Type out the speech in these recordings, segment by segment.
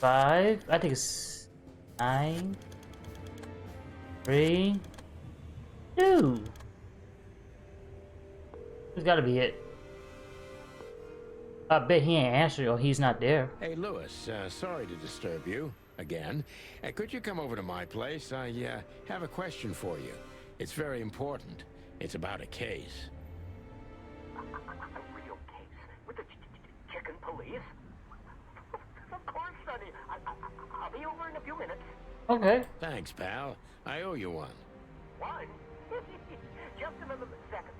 5. I think it's 9, 3, 2. It's gotta be it. I bet he ain't answering or he's not there. Hey, Lewis, sorry to disturb you again. Could you come over to my place? I have a question for you. It's very important. It's about a case. A real case with the chicken police? Of course, Sonny. I'll be over in a few minutes. Okay. Thanks, pal. I owe you one. One? Just another second.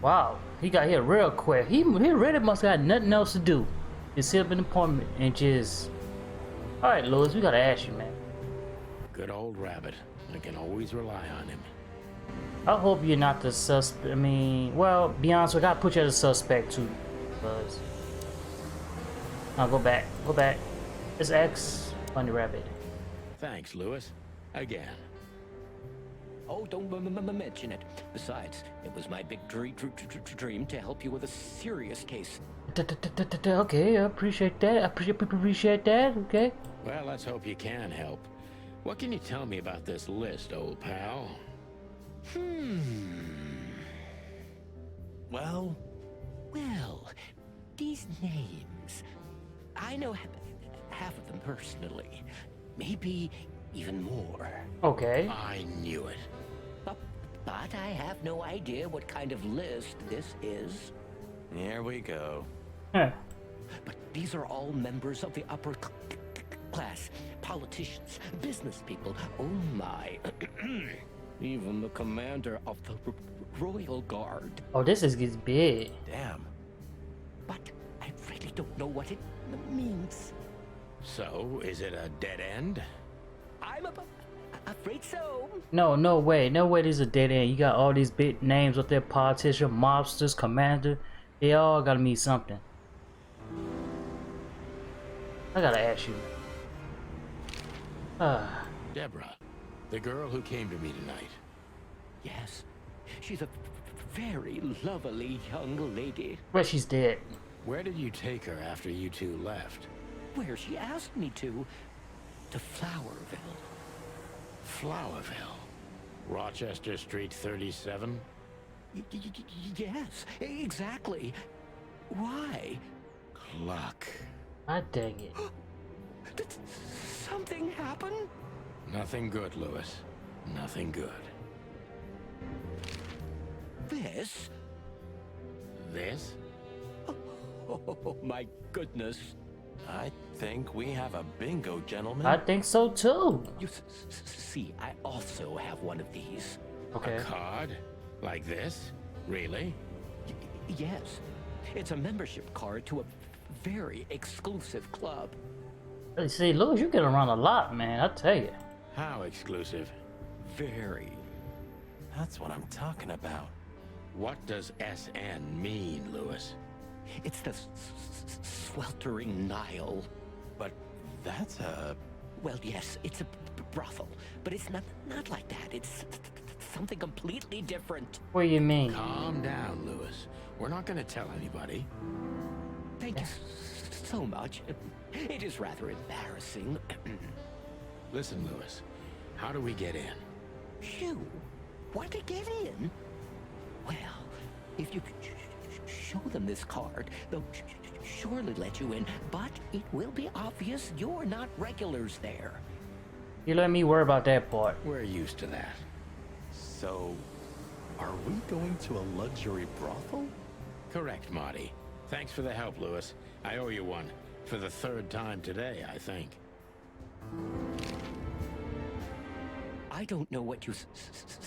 Wow, he got here real quick. He really must have got nothing else to do. Just sit up in the apartment and just... Alright, Lewis, we gotta ask you, man. Good old rabbit. I can always rely on him. I hope you're not the suspect. I mean, well, be honest, we gotta put you as a suspect too. Because... Now go back. Go back. It's X, Bunny Rabbit. Thanks, Lewis. Again. Oh, don't mention it. Besides, it was my big dream to help you with a serious case. Okay, I appreciate that. I appreciate that. Okay. Well, let's hope you can help. What can you tell me about this list, old pal? Well, these names. I know half of them personally. Maybe even more. Okay. I knew it. But I have no idea what kind of list this is. Here we go. Huh. But these are all members of the upper class, politicians, business people. Oh my. Even the commander of the Royal Guard. Oh, this gets big. Damn. But I really don't know what it means. So, is it a dead end? I'm afraid so. No way. No way this is a dead end. You got all these big names up there, politicians, mobsters, commander. They all gotta mean something. I gotta ask you. Deborah, the girl who came to me tonight. Yes, she's a very lovely young lady. Well, she's dead. Where did you take her after you two left? Where she asked me to Flowerville. Flowerville. Rochester Street 37? Yes, exactly. Why? Luck. God dang it. Did something happen? Nothing good, Lewis. Nothing good. This? This? Oh, my goodness. I think we have a bingo, gentlemen. I think so too. You see, I also have one of these. Okay. A card? Like this? Really? Yes. It's a membership card to a very exclusive club. See, Lewis, you get around a lot, man. I tell you. How exclusive? Very. That's what I'm talking about. What does SN mean, Lewis? It's the sweltering Nile. But that's a... Well, yes, it's a brothel, but it's not like that. It's something completely different. What do you mean? Calm down, Lewis. We're not going to tell anybody. Thank you so much. It is rather embarrassing. Listen, Lewis. How do we get in? You want to get in? Well, if you show them this card, they'll surely let you in, but it will be obvious you're not regulars there. You let me worry about that part. We're used to that. So, are we going to a luxury brothel? Correct, Marty. Thanks for the help, Lewis. I owe you one. For the third time today, I think. I don't know what you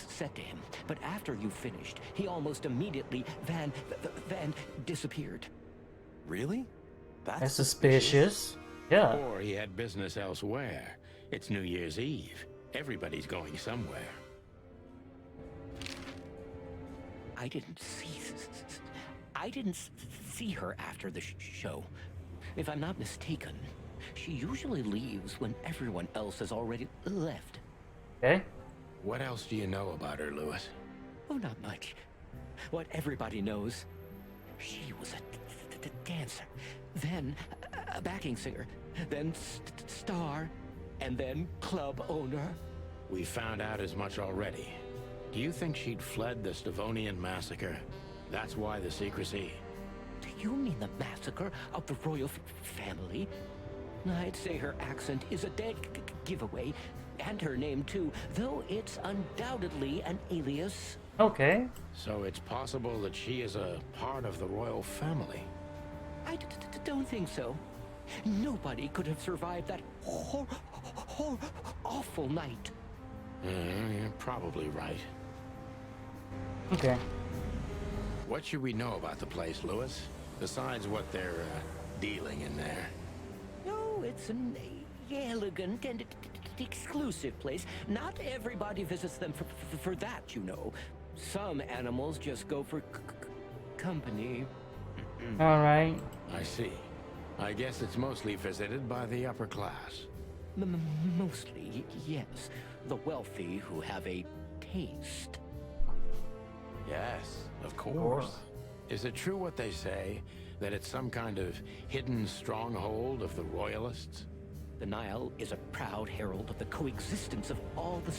said to him, but after you finished, he almost immediately van disappeared. Really? That's suspicious. Yeah. Or he had business elsewhere. It's New Year's Eve. Everybody's going somewhere. I didn't see her after the show. If I'm not mistaken, she usually leaves when everyone else has already left. Okay. What else do you know about her, Lewis? Oh, not much. What everybody knows. She was a dancer, then a backing singer, then star, and then club owner. We found out as much already. Do you think she'd fled the Stavonian massacre? That's why the secrecy? Do you mean the massacre of the royal family? I'd say her accent is a dead giveaway, and her name too, though it's undoubtedly an alias. Okay. So it's possible that she is a part of the royal family. I don't think so. Nobody could have survived that awful night. You're probably right. Okay. What should we know about the place, Lewis? Besides what they're dealing in there. No, it's an elegant and exclusive place. Not everybody visits them for that, you know. Some animals just go for company. All right. I see. I guess it's mostly visited by the upper class. Mostly, yes. The wealthy who have a taste. Yes, of course. Is it true what they say, that it's some kind of hidden stronghold of the royalists? The Nile is a proud herald of the coexistence of all the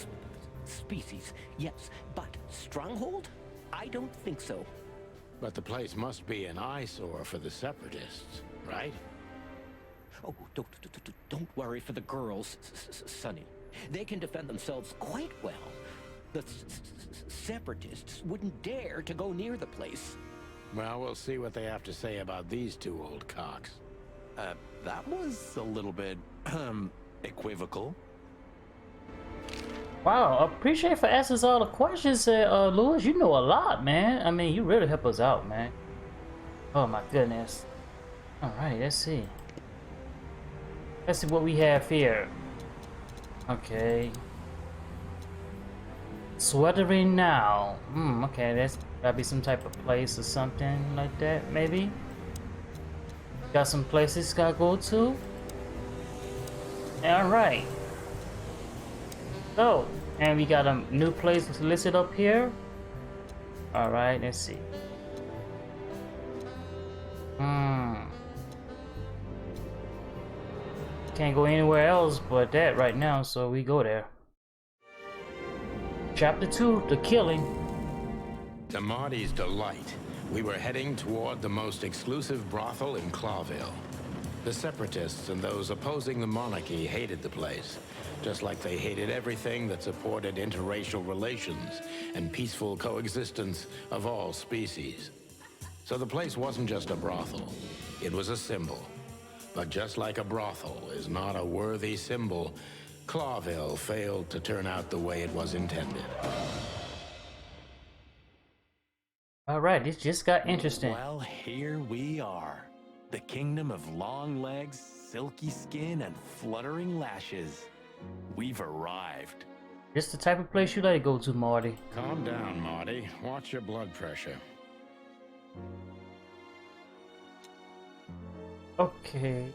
species, yes, but stronghold? I don't think so. But the place must be an eyesore for the separatists, right? Oh, don't worry for the girls, Sonny. They can defend themselves quite well. The separatists wouldn't dare to go near the place. Well, we'll see what they have to say about these two old cocks. That was a little bit, equivocal. Wow, appreciate for asking us all the questions, Lewis. You know a lot, man. I mean, you really help us out, man. Oh my goodness. All right, let's see. Let's see what we have here. Okay. Sweatering now. Okay, that's gotta be some type of place or something like that, maybe. Got some places gotta go to. All right. So, and we got a new place listed up here. All right, let's see. Can't go anywhere else but that right now, so we go there. Chapter 2, The Killing. To Marty's delight, we were heading toward the most exclusive brothel in Clawville. The separatists and those opposing the monarchy hated the place, just like they hated everything that supported interracial relations and peaceful coexistence of all species. So the place wasn't just a brothel, it was a symbol. But just like a brothel is not a worthy symbol, Clawville failed to turn out the way it was intended. Alright, this just got interesting. Well, here we are. The kingdom of long legs, silky skin, and fluttering lashes. We've arrived. This the type of place you like to go to, Marty. Calm down, Marty. Watch your blood pressure. Okay.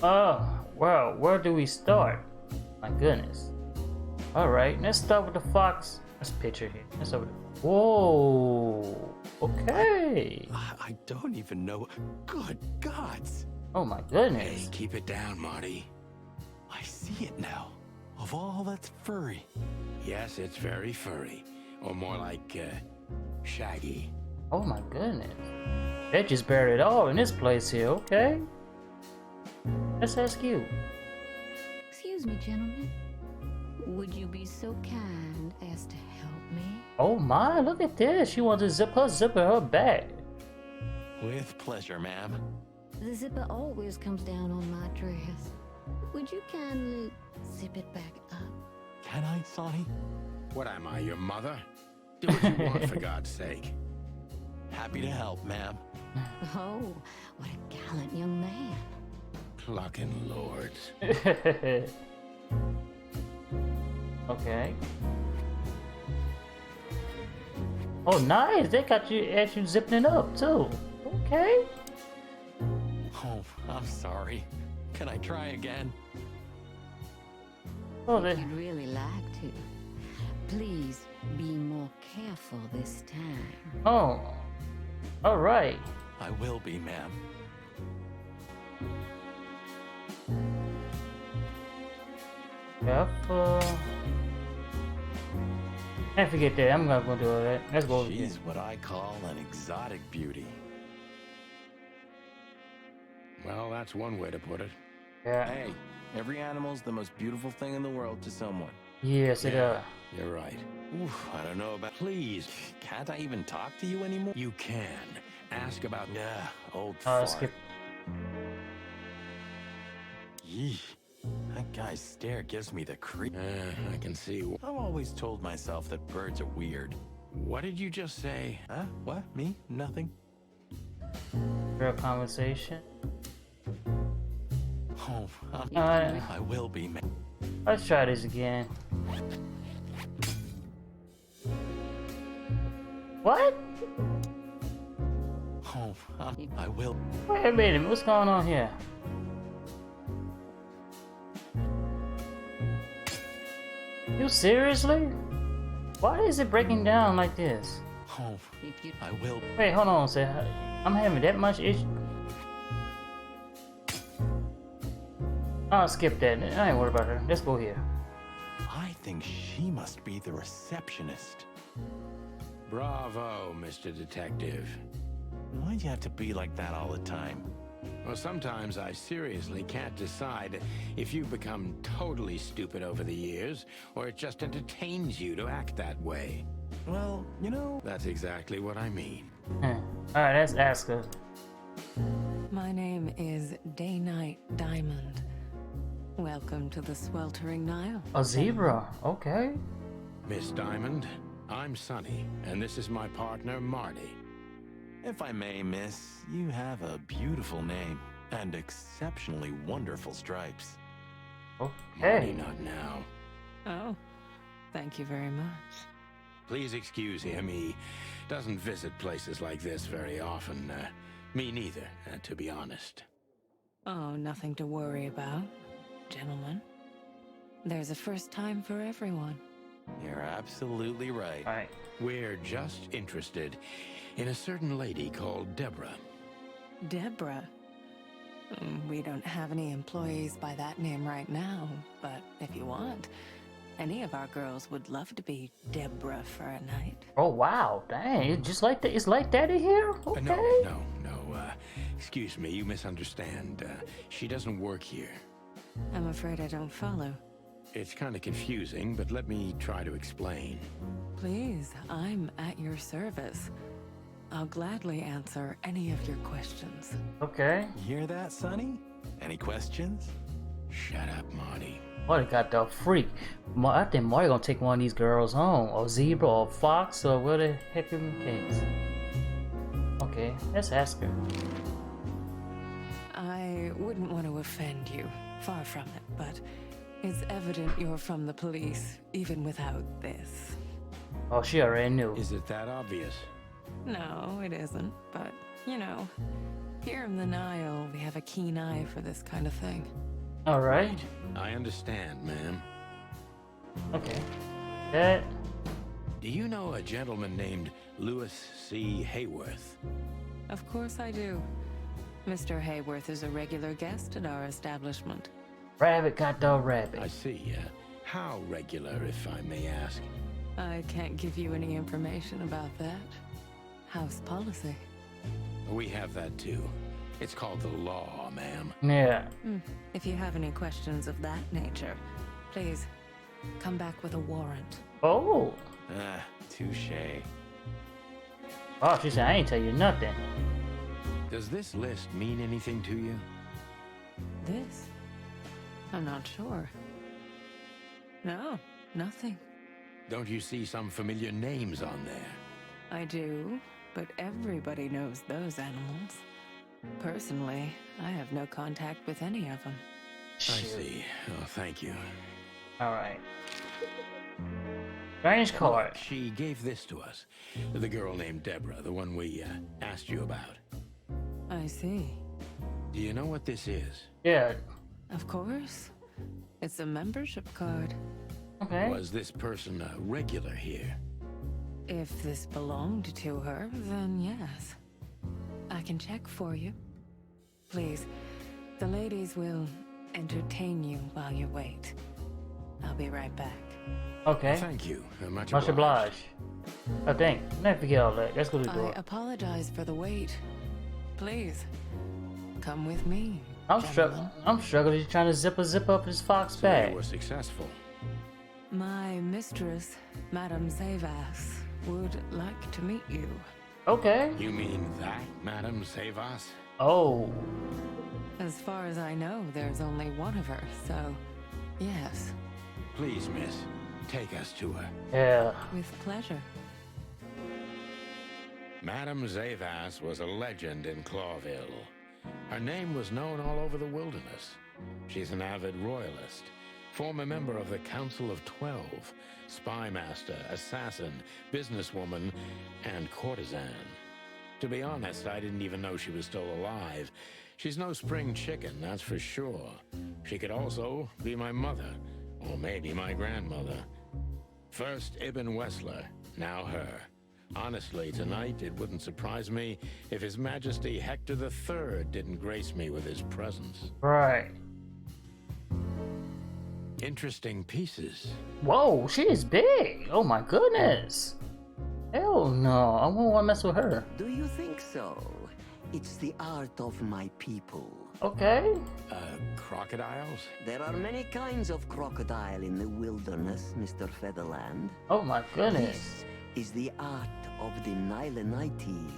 Oh, well, where do we start? My goodness. Alright, let's start with the fox. Let's picture here. Let's start with the... Whoa. Okay. I don't even know. Good gods. Oh my Hey, goodness. keep it down, Marty. I see it now. Of all that's furry. Yes, it's very furry. Or more like, shaggy. Oh my goodness. They just buried it all in this place here, okay? Let's ask you. Excuse me, gentlemen. Would you be so kind as to help me? Oh my, look at this. She wants to zip her back. With pleasure, ma'am. The zipper always comes down on my dress. Would you kindly zip it back up? Can I, Sonny? What am I, your mother? Do what you want, for God's sake. Happy to help, ma'am. Oh, what a gallant young man. Clucking lords. Okay. Oh, nice. They got you actually zipping it up too. Okay. Oh, I'm sorry. Can I try again? Oh, they... If you'd really like to, please Be more careful this time. Oh, all right. I will be, ma'am. Careful. I forget that. I'm not gonna do all that. Let's go over here. She's what I call an exotic beauty. Well, that's one way to put it. Yeah. Hey, every animal's the most beautiful thing in the world to someone. Yes, it You're right. Oof, I don't know about... Please, Can't I even talk to you anymore? you can. Ask about... Yeah, old skip. fart. Yeesh. That guy's stare gives me the creep. I can see. I've always told myself that birds are weird. What did you just say? Huh? What? Me? Nothing? Real conversation. Oh, Alright, I will be, man. let's try this again. What? Oh, I will. Wait a minute, what's going on here? You seriously? Why is it breaking down like this? Oh, I will. Wait, hold on a sec. I'm having that much issue. I'll skip that. I ain't worried about her. Let's go here. I think she must be the receptionist. Bravo, Mr. Detective. Why'd you have to be like that all the time? Well, sometimes I seriously can't decide if you've become totally stupid over the years, or it just entertains you to act that way. Well, you know... That's exactly what I mean. Alright, let's ask her. My name is Day-Night Diamond. Welcome to the sweltering Nile. A zebra, okay. Miss Diamond, I'm Sonny, and this is my partner, Marty. If I may, miss, you have a beautiful name and exceptionally wonderful stripes. Marty, Okay. not now. Oh, thank you very much. Please excuse him. He doesn't visit places like this very often. Me neither, to be honest. Oh, nothing to worry about, gentlemen. There's a first time for everyone. You're absolutely right. Alright. We're just interested in a certain lady called Deborah. Deborah. We don't have any employees by that name right now, but if you want, any of our girls would love to be Deborah for a night. Oh wow, dang, it's just like that. It's like that in here? Okay. No. Excuse me, you misunderstand. She doesn't work here. I'm afraid I don't follow. It's kind of confusing, but let me try to explain. Please, I'm at your service. I'll gladly answer any of your questions. Okay. You hear that, Sonny? Any questions? Shut up, Marty. Marty got the freak. I think Marty gonna take one of these girls home. Or zebra, or fox, or what the heck in the case. Okay, let's ask her. I wouldn't want to offend you, far from it, but it's evident you're from the police, even without this. Oh, she already knew. Is it that obvious? No, it isn't, but, you know, here in the Nile, we have a keen eye for this kind of thing. Alright. I understand, ma'am. Okay. That. Do you know a gentleman named Louis C. Hayworth? Of course I do. Mr. Hayworth is a regular guest at our establishment. Rabbit got the rabbit. I see. How regular, if I may ask? I can't give you any information about that. House policy. We have that too. It's called the law, ma'am. Yeah. If you have any questions of that nature, please come back with a warrant. Oh. Ah, touche. Oh, she said, I ain't tell you nothing. Does this list mean anything to you? This? I'm not sure. No, nothing. Don't you see some familiar names on there? I do, but everybody knows those animals. Personally, I have no contact with any of them. I see. Oh, thank you. Alright. Strange card. She gave this to us. The girl named Deborah, the one we asked you about. I see. Do you know what this is? Yeah. Of course. It's a membership card. Okay. Was this person a regular here? If this belonged to her, then yes. I can check for you. Please, the ladies will entertain you while you wait. I'll be right back. Okay. Thank you. Much Much obliged. obliged. Oh dang, never forget all that. Let's go to the I door. apologize for the wait. Please, come with me. I'm gentlemen. struggling. He's trying to zip up his fox So bag. you were successful. My mistress, Madame Zavas, would like to meet you. Okay. You mean that, Madame Savas? Oh. As far as I know, there's only one of her, so yes, Please, miss, take us to her. Yeah. with pleasure. Madame Zavas was a legend in Clawville. Her name was known all over the wilderness. She's an avid royalist, former member of the Council of 12, spy master, assassin, businesswoman, and courtesan. To be honest, I didn't even know she was still alive. She's no spring chicken, that's for sure. She could also be my mother, or maybe my grandmother. First Ibn Wessler, now her. Honestly, tonight it wouldn't surprise me if His Majesty Hector III didn't grace me with his presence. Right. Interesting pieces. Whoa, she is big. Oh my goodness. Hell no, I won't want to mess with her. Do you think so? It's the art of my people. Okay. Crocodiles? There are many kinds of crocodile in the wilderness, Mr. Featherland. Oh my goodness. This is the art of the Nilenites.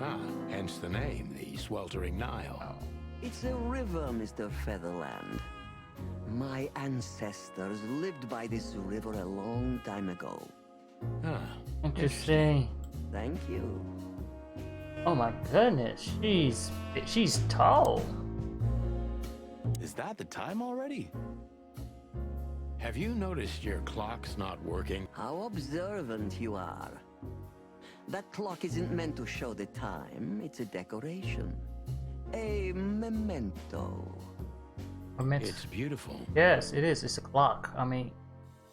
Ah, hence the name, the sweltering Nile. It's a river, Mr. Featherland. My ancestors lived by this river a long time ago. Ah, Interesting. Thank you. Oh my goodness, she's tall. Is that the time already? have you noticed your clock's not working? How observant you are. That clock isn't meant to show the time, it's a decoration. A memento. I meant, It's beautiful. yes, it is. It's a clock. I mean,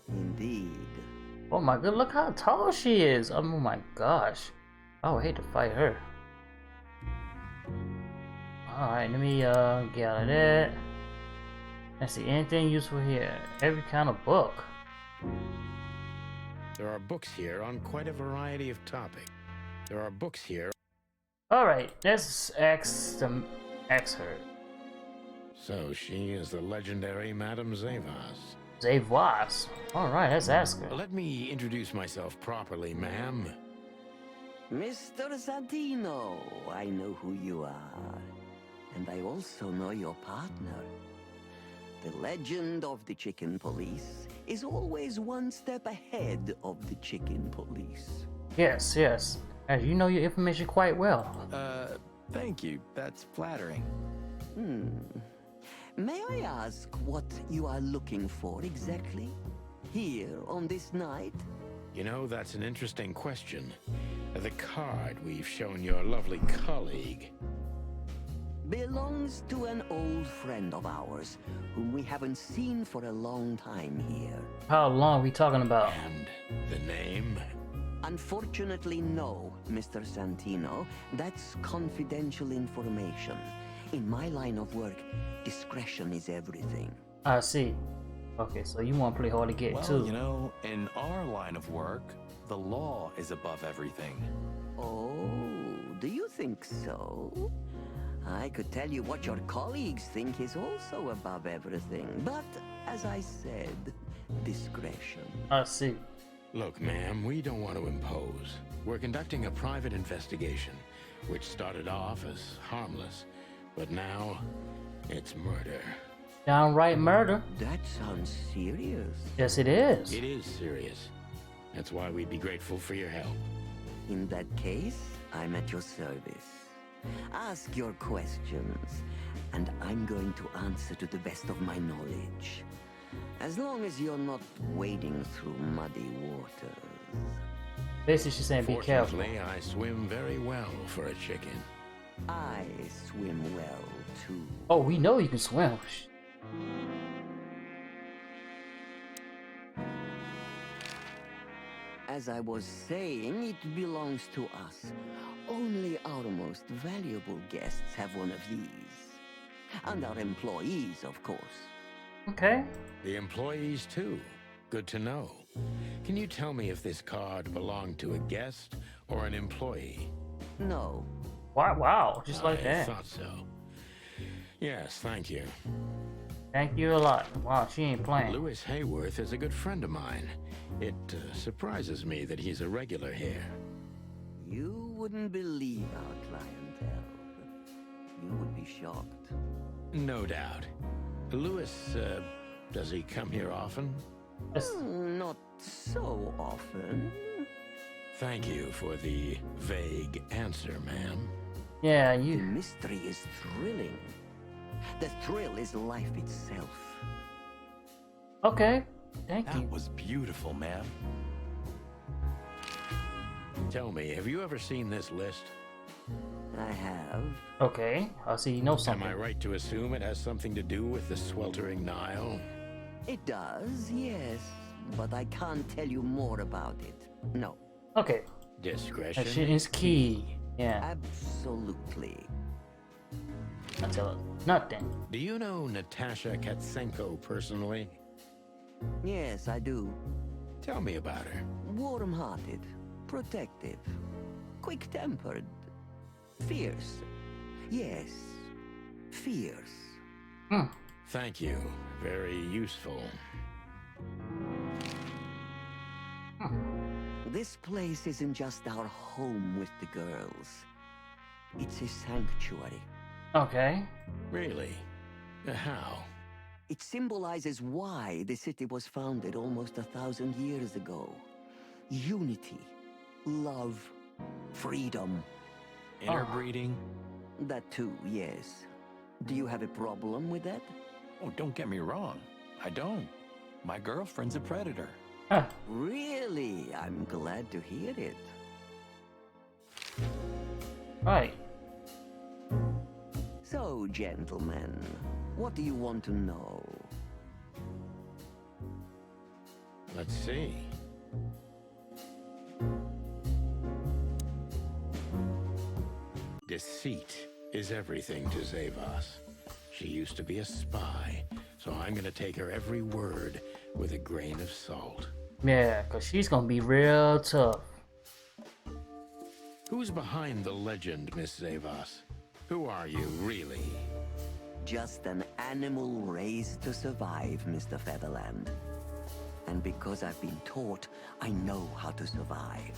Indeed. oh my god, look how tall she is. Oh my gosh. I would hate to fight her. Alright, let me get out of that. Let's see, anything useful here? Every kind of book. There are books here on quite a variety of topics. There are books here. Alright, let's ask her. So she is the legendary Madame Zavas. Zavas. Alright, let's ask her. Let me introduce myself properly, ma'am. Mr. Santino, I know who you are. And I also know your partner. The legend of the chicken police is always one step ahead of the chicken police. Yes, yes. As you know your information quite well. Thank you. That's flattering. May I ask what you are looking for exactly? Here on this night? You know, that's an interesting question. The card we've shown your lovely colleague. Belongs to an old friend of ours, whom we haven't seen for a long time here. How long are we talking about? And the name? Unfortunately, no, Mr. Santino. That's confidential information. In my line of work, discretion is everything. I see. Okay, so you want to play hard to get Well, too. you know, in our line of work, the law is above everything. Oh, do you think so? I could tell you what your colleagues think is also above everything, but as I said, discretion. I see. Look, ma'am, we don't want to impose. We're conducting a private investigation, which started off as harmless, but now it's murder. Downright murder. That sounds serious. Yes, it is. It is serious. That's why we'd be grateful for your help. In that case, I'm at your service. Ask your questions, and I'm going to answer to the best of my knowledge. As long as you're not wading through muddy waters. Basically, she's saying be careful. Fortunately, I swim very well for a chicken. I swim well, too. Oh, we know you can swim. As I was saying, it belongs to us. Only our most valuable guests have one of these. And our employees, of course. Okay. The employees, too. Good to know. Can you tell me if this card belonged to a guest or an employee? No. Wow, just like I that. thought so. Yes, thank you. Thank you a lot. Wow, she ain't playing. Lewis Hayworth is a good friend of mine. It surprises me that he's a regular here. You wouldn't believe our clientele. You would be shocked. No doubt. Lewis, does he come here often? Yes. Not so often. Thank you for the vague answer, ma'am. Yeah, The you. mystery is thrilling. The thrill is life itself. Okay. Thank That you. was beautiful, ma'am. Tell me, have you ever seen this list? I have. Okay. I see you know Am something. I right to assume it has something to do with the sweltering Nile? It does, yes. But I can't tell you more about it. No. Okay. Discretion? That shit is key. Yeah. Absolutely. I tell her nothing. Do you know Natasha Katsenko personally? Yes, I do. Tell me about her. Warm-hearted, protective, quick-tempered, fierce. Yes, fierce. Hmm. Thank you. Very useful. This place isn't just our home with the girls. It's a sanctuary. Okay. Really? How? It symbolizes why the city was founded almost 1,000 years ago. Unity, love, freedom. Interbreeding? That too, yes. Do you have a problem with that? Oh, don't get me wrong. I don't. My girlfriend's a predator. Huh. Really? I'm glad to hear it. Right. So, gentlemen, what do you want to know? Let's see. Deceit is everything to Zavos. She used to be a spy, so I'm gonna take her every word with a grain of salt. Yeah, cause she's gonna be real tough. Who's behind the legend, Miss Zavos? Who are you, really? Just an animal raised to survive, Mr. Featherland. And because I've been taught, I know how to survive.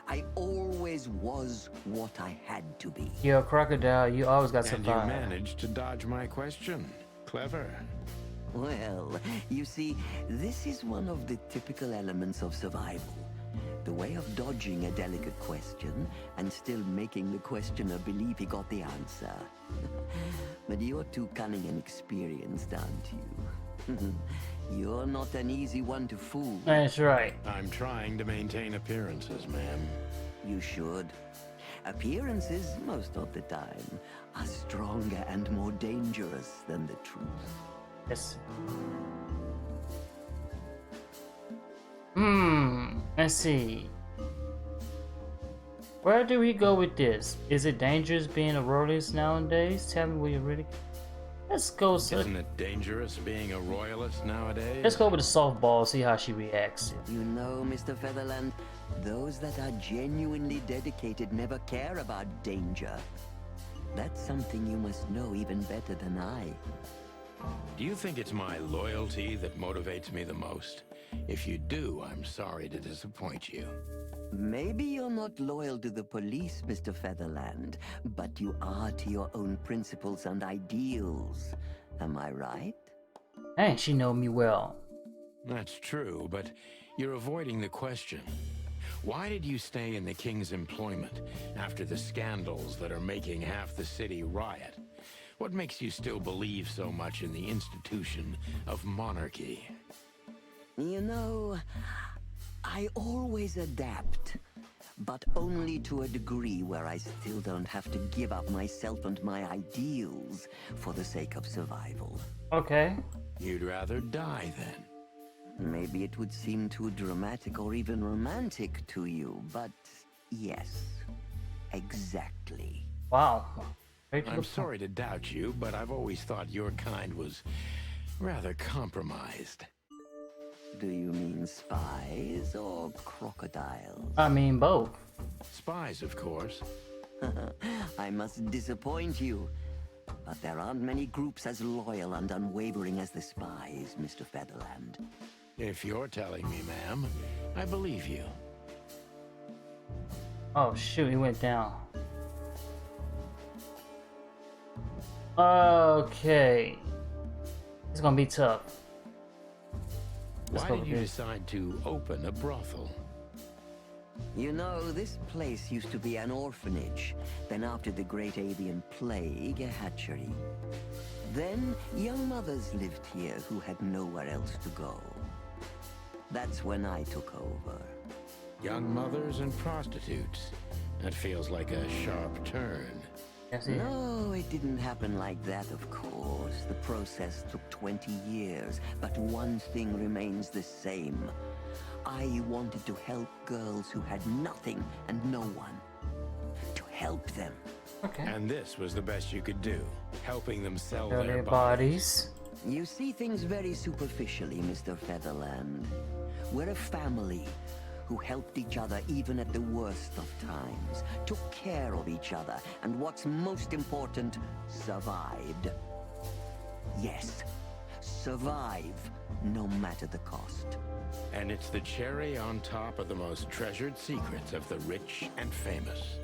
I always was what I had to be. You're a crocodile. You always got And you survive. managed to dodge my question. Clever. Well, you see, this is one of the typical elements of survival. The way of dodging a delicate question and still making the questioner believe he got the answer. But you're too cunning and experienced, aren't you? You're not an easy one to fool. That's right. I'm trying to maintain appearances, ma'am. You should. Appearances, most of the time, are stronger and more dangerous than the truth. Yes. Let's see. Where do we go with this? Is it dangerous being a royalist nowadays? Tell me where you really. Let's go. Isn't it dangerous being a royalist nowadays? Let's go with the softball. See how she reacts. You know, Mr. Featherland, those that are genuinely dedicated never care about danger. That's something you must know even better than I. Do you think it's my loyalty that motivates me the most? If you do, I'm sorry to disappoint you. Maybe you're not loyal to the police, Mr. Featherland, but you are to your own principles and ideals. Am I right? And she know me well. That's true, but you're avoiding the question. Why did you stay in the king's employment after the scandals that are making half the city riot? What makes you still believe so much in the institution of monarchy? You know, I always adapt, but only to a degree where I still don't have to give up myself and my ideals for the sake of survival. Okay. You'd rather die then? Maybe it would seem too dramatic or even romantic to you, but yes, exactly. Wow. Straight to the I'm point. sorry to doubt you, but I've always thought your kind was rather compromised. Do you mean spies or crocodiles? I mean both. Spies, of course. I must disappoint you, but there aren't many groups as loyal and unwavering as the spies, Mr. Featherland. If you're telling me, ma'am, I believe you. Oh shoot, he went down. Okay. It's gonna be tough. Let's Why go did with you this. decide to open a brothel? You know, this place used to be an orphanage. Then after the Great Avian Plague, a hatchery. Then young mothers lived here who had nowhere else to go. That's when I took over. Young mothers and prostitutes. That feels like a sharp turn. That's it. No, it didn't happen like that, of course. The process took 20 years, but one thing remains the same. I wanted to help girls who had nothing and no one. To help them. Okay. And this was the best you could do, helping them sell Sell their their bodies. bodies. You see things very superficially, Mr. Featherland. We're a family who helped each other even at the worst of times, took care of each other, and what's most important, survived. Yes, survive, no matter the cost. And it's the cherry on top of the most treasured secrets of the rich and famous.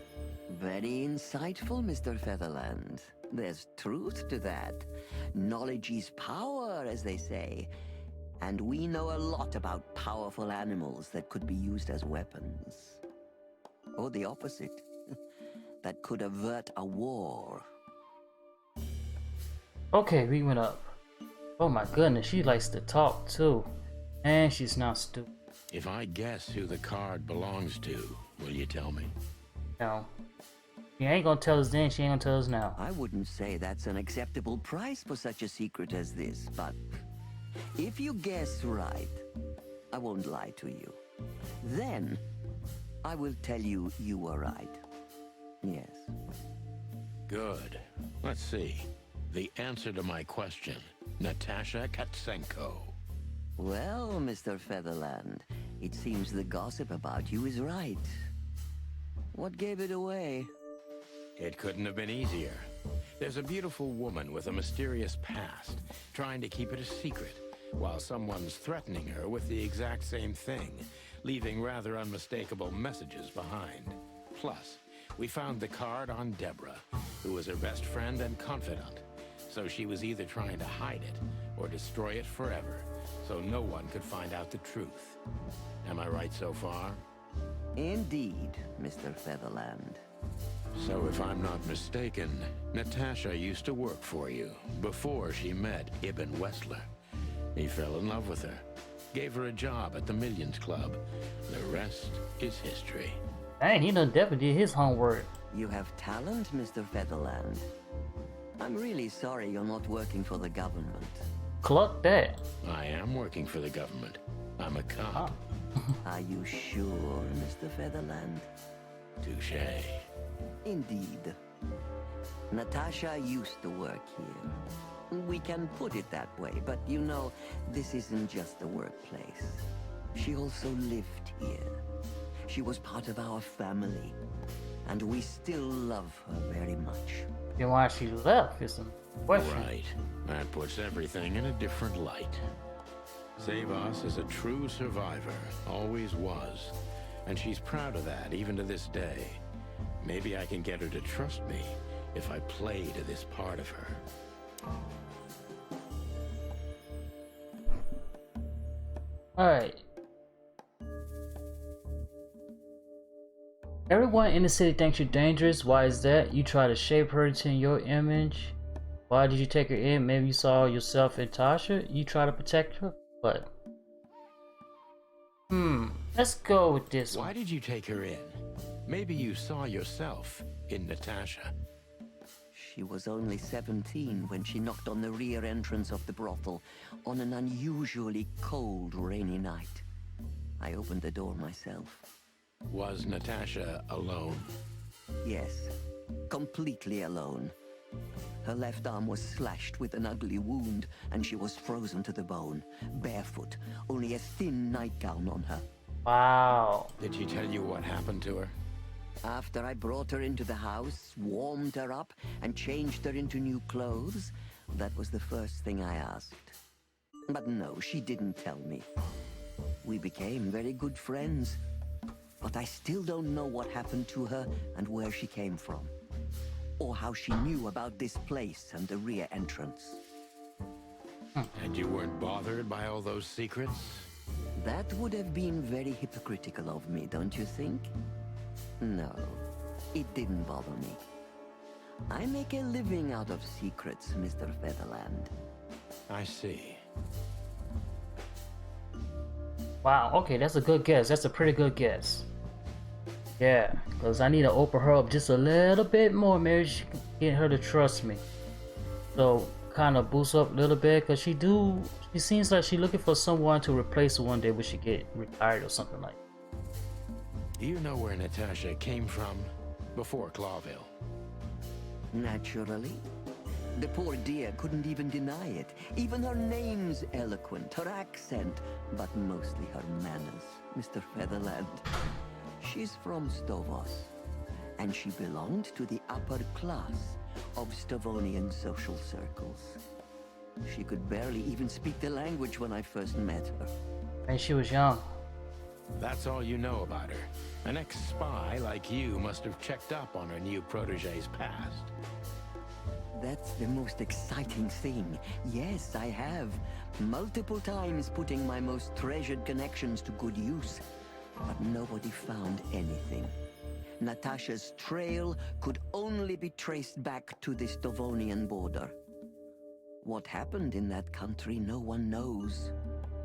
Very insightful, Mr. Featherland. There's truth to that. Knowledge is power, as they say. And we know a lot about powerful animals that could be used as weapons. Or the opposite. That could avert a war. Okay, we went up. Oh my goodness, she likes to talk too. And she's not stupid. If I guess who the card belongs to, will you tell me? No. She ain't gonna tell us then, she ain't gonna tell us now. I wouldn't say that's an acceptable price for such a secret as this, but if you guess right, I won't lie to you. Then, I will tell you you were right. Yes. Good. Let's see. The answer to my question. Natasha Katsenko. Well, Mr. Featherland, it seems the gossip about you is right. What gave it away? It couldn't have been easier. There's a beautiful woman with a mysterious past, trying to keep it a secret, while someone's threatening her with the exact same thing, leaving rather unmistakable messages behind. Plus, we found the card on Deborah, who was her best friend and confidant. So she was either trying to hide it or destroy it forever, so no one could find out the truth. Am I right so far? Indeed, Mr. Featherland. So if I'm not mistaken, Natasha used to work for you before she met Ibn Wessler. He fell in love with her, gave her a job at the Millions Club. The rest is history. Dang, he done definitely did his homework. You have talent, Mr. Featherland. I'm really sorry you're not working for the government. Cluck that. I am working for the government. I'm a cop. Are you sure, Mr. Featherland? Touché. Indeed. Natasha used to work here. We can put it that way, but you know, this isn't just a workplace. She also lived here. She was part of our family, and we still love her very much. Then why she left is some question. Right. That puts everything in a different light. Savas is a true survivor, always was. And she's proud of that, even to this day. Maybe I can get her to trust me if I play to this part of her. Alright. Everyone in the city thinks you're dangerous. Why is that? You try to shape her into your image. Why did you take her in? Maybe you saw yourself in Tasha. You try to protect her. What? Let's go with this Why one. did you take her in? Maybe you saw yourself in Natasha. She was only 17 when she knocked on the rear entrance of the brothel on an unusually cold, rainy night. I opened the door myself. Was Natasha alone? Yes, completely alone. Her left arm was slashed with an ugly wound, and she was frozen to the bone, barefoot, only a thin nightgown on her. Wow. Did she tell you what happened to her? After I brought her into the house, warmed her up, and changed her into new clothes, that was the first thing I asked. But no, she didn't tell me. We became very good friends, but I still don't know what happened to her and where she came from, or how she knew about this place and the rear entrance. And you weren't bothered by all those secrets? That would have been very hypocritical of me, don't you think? No, it didn't bother me. I make a living out of secrets, Mr. Featherland. I see. Wow, okay, that's a good guess. That's a pretty good guess. Yeah, because I need to open her up just a little bit more. Maybe she can get her to trust me. So, kind of boost up a little bit, because she seems like she's looking for someone to replace her one day when she get retired or something like that. Do you know where Natasha came from before Clawville? Naturally. The poor dear couldn't even deny it. Even her name's eloquent, her accent, but mostly her manners, Mr. Featherland. She's from Stovos, and she belonged to the upper class of Stavonian social circles. She could barely even speak the language when I first met her. And she was young. That's all you know about her. An ex-spy like you must have checked up on her new protege's past. That's the most exciting thing. Yes, I have. Multiple times putting my most treasured connections to good use. But nobody found anything. Natasha's trail could only be traced back to the Stavonian border. What happened in that country, no one knows.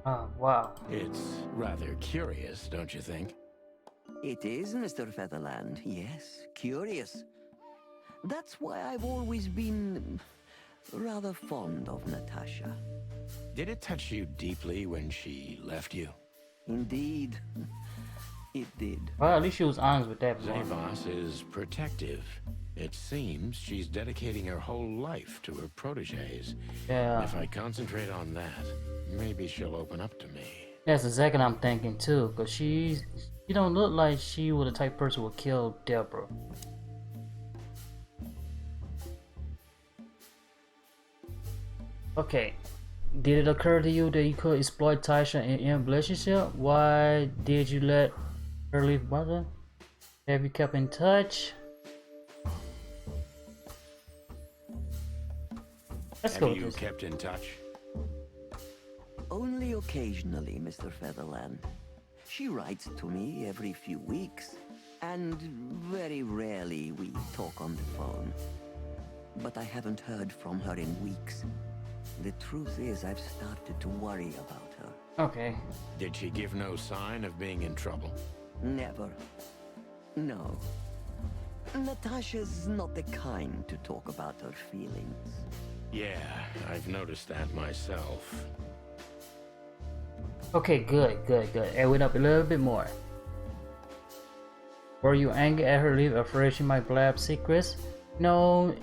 Oh, wow. It's rather curious, don't you think? It is, Mr. Featherland. Yes, curious. That's why I've always been rather fond of Natasha. Did it touch you deeply when she left you? Indeed, it did. Well, at least she was honest with that. Zavos is protective. It seems she's dedicating her whole life to her proteges. Yeah. If I concentrate on that, maybe she'll open up to me. That's exactly what I'm thinking too, because she don't look like she was the type of person who would kill Deborah. Okay, did it occur to you that you could exploit Tasha in a relationship? Why did you let her leave mother? Have you kept in touch? Let's go Have with you this. kept in touch? Only occasionally, Mr. Featherland. She writes to me every few weeks, and very rarely we talk on the phone. But I haven't heard from her in weeks. The truth is, I've started to worry about her. Okay. Did she give no sign of being in trouble? Never. No. Natasha's not the kind to talk about her feelings. Yeah, I've noticed that myself. Okay, good. Add it up a little bit more. Were you angry at her leave, afraid she might blab secrets? No,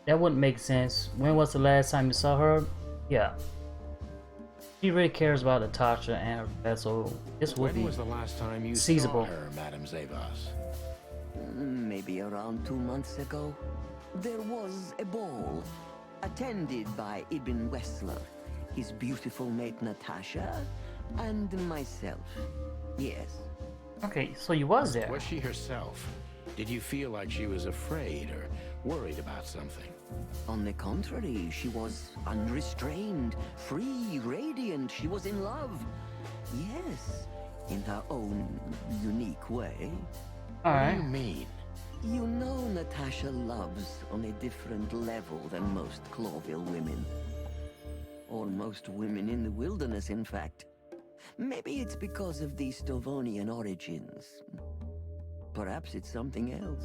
that wouldn't make sense. When was the last time you saw her? Yeah. She really cares about Natasha and her pet, so this will When be was the last time you feasible. saw her, Madame Zavos? Maybe around 2 months ago. There was a ball, attended by Ibn Wessler, his beautiful mate Natasha, and myself. Yes. Okay, so you was there. Was she herself? Did you feel like she was afraid or worried about something? On the contrary, she was unrestrained, free, radiant. She was in love. Yes, in her own unique way. What do Alright. you mean? You know Natasha loves on a different level than most Clawville women. Or most women in the wilderness, in fact. Maybe it's because of the Stavonian origins. Perhaps it's something else.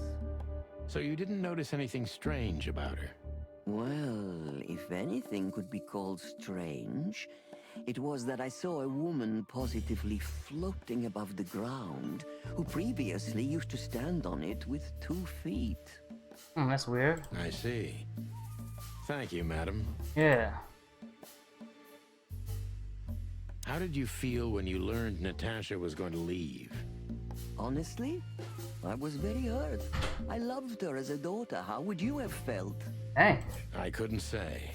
So you didn't notice anything strange about her? Well, if anything could be called strange, it was that I saw a woman positively floating above the ground, who previously used to stand on it with 2 feet. That's weird. I see. Thank you, madam. Yeah. How did you feel when you learned Natasha was going to leave? Honestly, I was very hurt. I loved her as a daughter. How would you have felt? Dang. I couldn't say.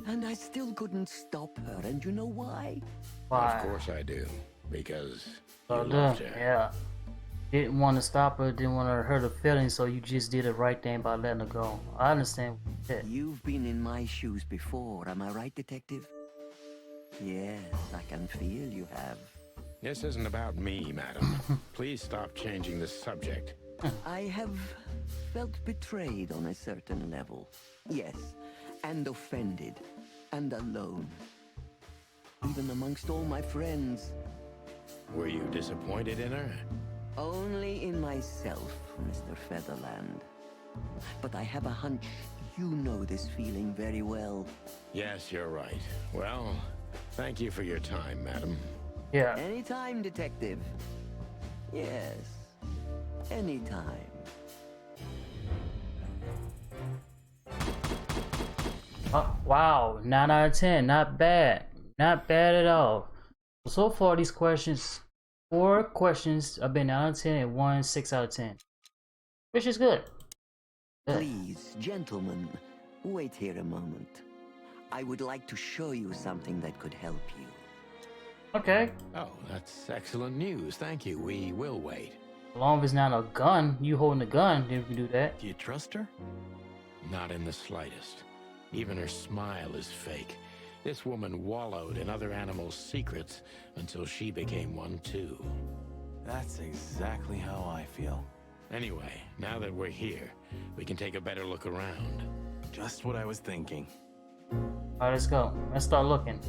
And I still couldn't stop her, and you know why? Why? Of course I do. Because you So, loved her. yeah. Didn't want to stop her, didn't want to hurt her feelings, so you just did the right thing by letting her go. I understand. Yeah. You've been in my shoes before, am I right, detective? Yes, I can feel you have. This isn't about me, madam. Please stop changing the subject. I have felt betrayed on a certain level. Yes, and offended, and alone. Even amongst all my friends. Were you disappointed in her? Only in myself, Mr. Featherland. But I have a hunch you know this feeling very well. Yes, you're right. Well, thank you for your time, madam. Yeah. Anytime, detective. Yes, anytime. Wow, 9 out of 10. Not bad. Not bad at all. So far, these questions, 4 questions have been 9 out of 10 and 1 6 out of 10. Which is good. Good. Please, gentlemen, wait here a moment. I would like to show you something that could help you. Okay. Oh, that's excellent news. Thank you. We will wait. As long as it's not a gun, you holding a gun, then we can do that. Do you trust her? Not in the slightest. Even her smile is fake. This woman wallowed in other animals' secrets until she became one too. That's exactly how I feel. Anyway, now that we're here, we can take a better look around. Just what I was thinking. Alright, let's go. Let's start looking.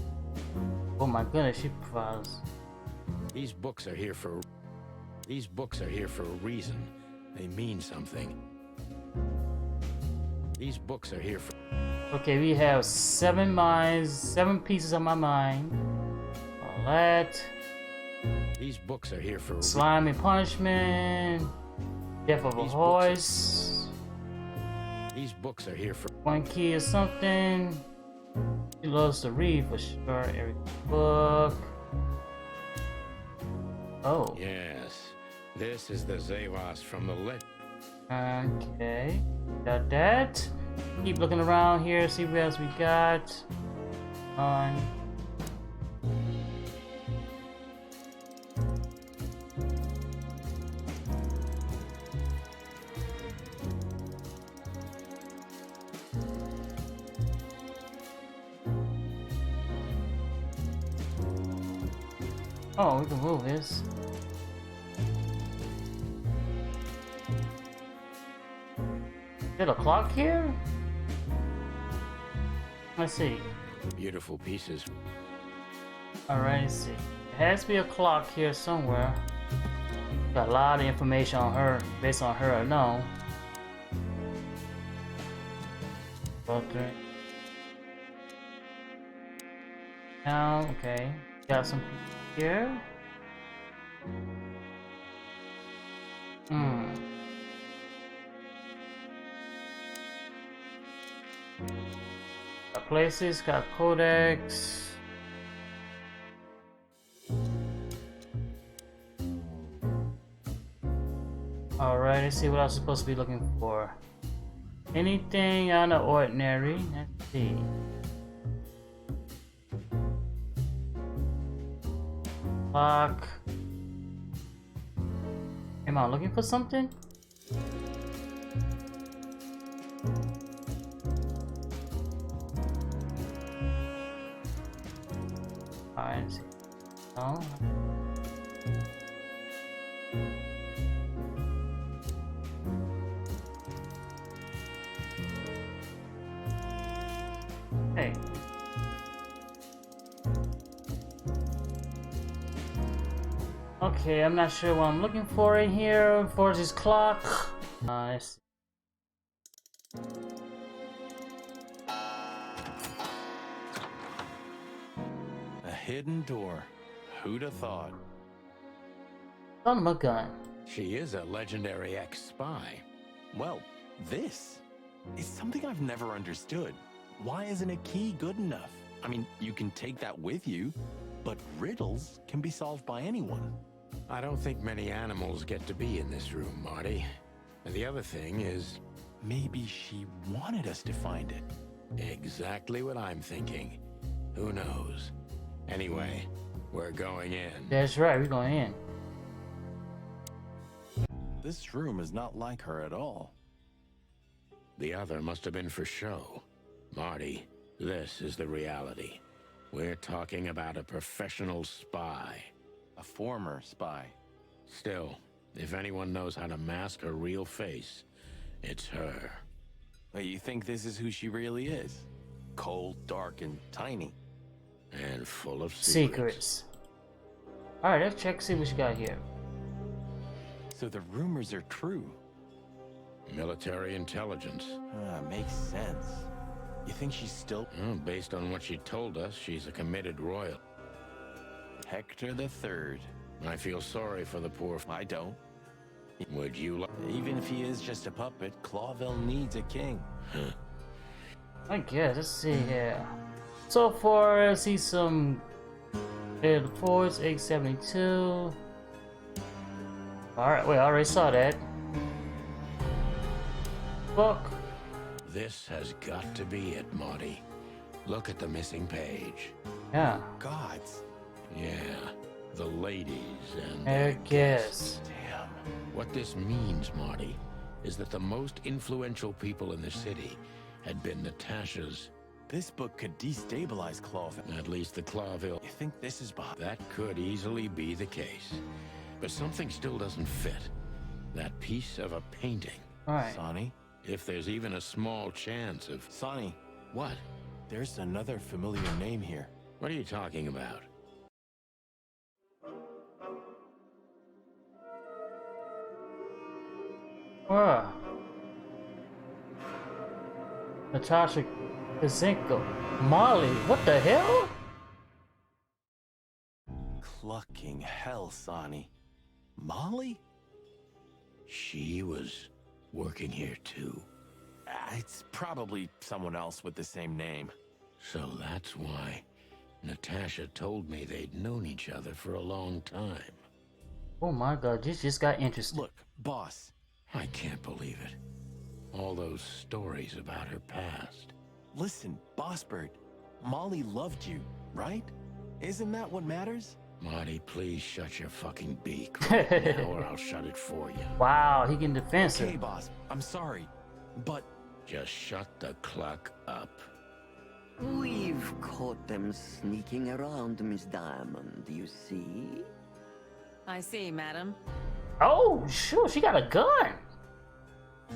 Oh my goodness, she provides. These books are here for a reason. They mean something. These books are here for... Okay, we have 7 minds, 7 pieces of my mind. All that. These books are here for... Slimy punishment. Death of a These books horse. These books are here for... 1 key or something. She loves to read for sure. Every book. Oh. Yes. This is the Zavos from the lit. Okay. Got that. Keep looking around here, see what else we got. On. Oh, we can move this. Is there a clock here? Let's see. Beautiful pieces. Alright, let's see. There has to be a clock here somewhere. Got a lot of information on her, based on her alone. Okay. Now, okay. Got some people here. Got places, got codex. Alright, let's see what I was supposed to be looking for. Anything out of the ordinary. Let's see. Clock. Am I looking for something? Alright, let's see. No. Hey. Okay, I'm not sure what I'm looking for in here for this clock. Let's see. hidden door. Who'd have thought? Son of a gun. She is a legendary ex-spy. Well, this is something I've never understood. Why isn't a key good enough? I mean, you can take that with you, but riddles can be solved by anyone. I don't think many animals get to be in this room, Marty. And the other thing is... Maybe she wanted us to find it. exactly what I'm thinking. Who knows? Anyway, we're going in. That's right, we're going in. This room is not like her at all. The other must have been for show. Marty, this is the reality. We're talking about a professional spy. A former spy. Still, if anyone knows how to mask her real face, it's her. Wait, you think this is who she really is? Cold, dark, and tiny. And full of Secrets. Alright, let's check, see what you got here. So the rumors are true. Military intelligence. Makes sense. You think she's still... Well, based on what she told us, she's a committed royal. Hector the Third. I feel sorry for the poor... I don't. Would you like... Even if he is just a puppet, Clawville needs a king. I guess, let's see here. So far, I see some... The Force 872. Alright, wait, I already saw that. Book. This has got to be it, Marty. Look at the missing page. Yeah. Gods. Yeah, the ladies and... I their guess. Damn. What this means, Marty, is that the most influential people in the city had been Natasha's... This book could destabilize Clawville. At least the Clawville... You think this is behind... That could easily be the case. But something still doesn't fit. That piece of a painting. Alright. Sonny? If there's even a small chance of... Sonny, What? there's another familiar name here. What are you talking about? Wow. Natasha Kazenko. Molly, what the hell? Clucking hell, Sonny. Molly? She was working here too. It's probably someone else with the same name. So that's why Natasha told me they'd known each other for a long time. Oh my god, this just got interesting. Look, boss. I can't believe it. All those stories about her past. Listen, Boss Bird. Molly loved you, right? Isn't that what matters? Marty, please shut your fucking beak right now or I'll shut it for you. Wow, he getting defensive. Okay, boss. I'm sorry. But Just shut the cluck up. We've caught them sneaking around, Miss Diamond, you see? I see, madam. Oh, shoot, she got a gun.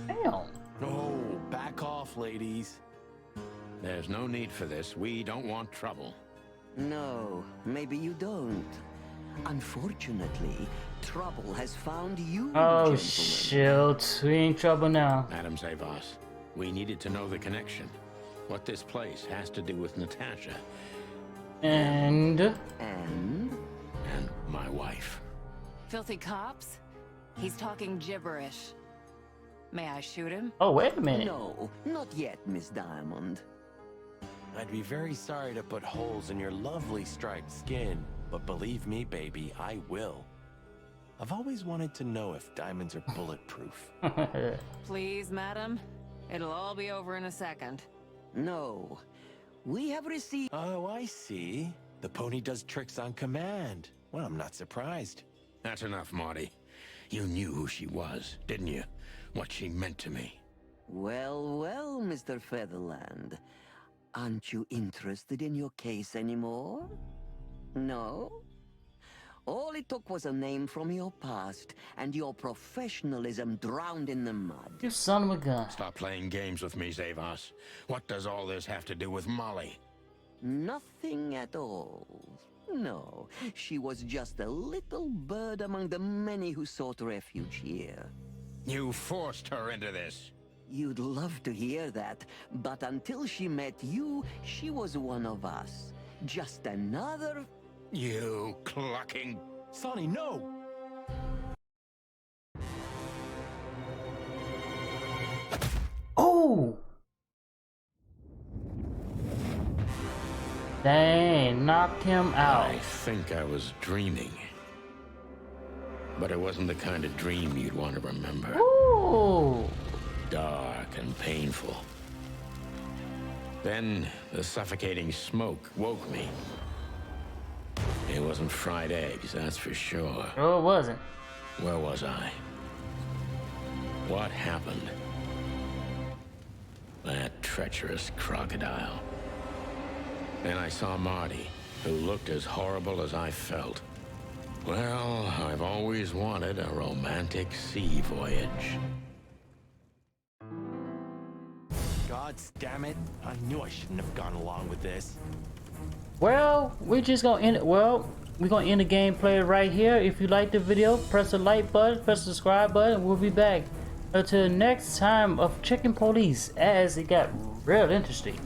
Damn. no, back off, ladies. There's no need for this. We don't want trouble. No, maybe you don't. Unfortunately, trouble has found you, Oh, gentlemen. shoot. We in trouble now. Madam Zavos, we needed to know the connection. What this place has to do with Natasha And... And? and my wife. Filthy cops? He's talking gibberish. May I shoot him? Oh, wait a minute. No, not yet, Miss Diamond. I'd be very sorry to put holes in your lovely striped skin, but believe me, baby, I will. I've always wanted to know if diamonds are bulletproof. Please, madam. It'll all be over in a second. No, we have received... Oh, I see. The pony does tricks on command. Well, I'm not surprised. That's enough, Marty. You knew who she was, didn't you? What she meant to me. Well, well, Mr. Featherland. Aren't you interested in your case anymore? No? All it took was a name from your past, and your professionalism drowned in the mud. You son of a gun. Stop playing games with me, Zavos. What does all this have to do with Molly? Nothing at all. No, she was just a little bird among the many who sought refuge here. You forced her into this. You'd love to hear that, but until she met you, she was one of us. Just another You clucking... Sonny, no! Oh! Dang, knocked him out. I think I was dreaming. But it wasn't the kind of dream you'd want to remember. Ooh! Dark and painful. Then the suffocating smoke woke me. It wasn't fried eggs, that's for sure. Oh, it wasn't. Where was I? What happened? That treacherous crocodile. Then I saw Marty, who looked as horrible as I felt. Well, I've always wanted a romantic sea voyage. God damn it. I knew I shouldn't have gone along with this. Well, we're just gonna end it. Well, we're gonna end the gameplay right here. If you like the video, press the like button, press the subscribe button. We'll be back until next time of Chicken Police, as it got real interesting.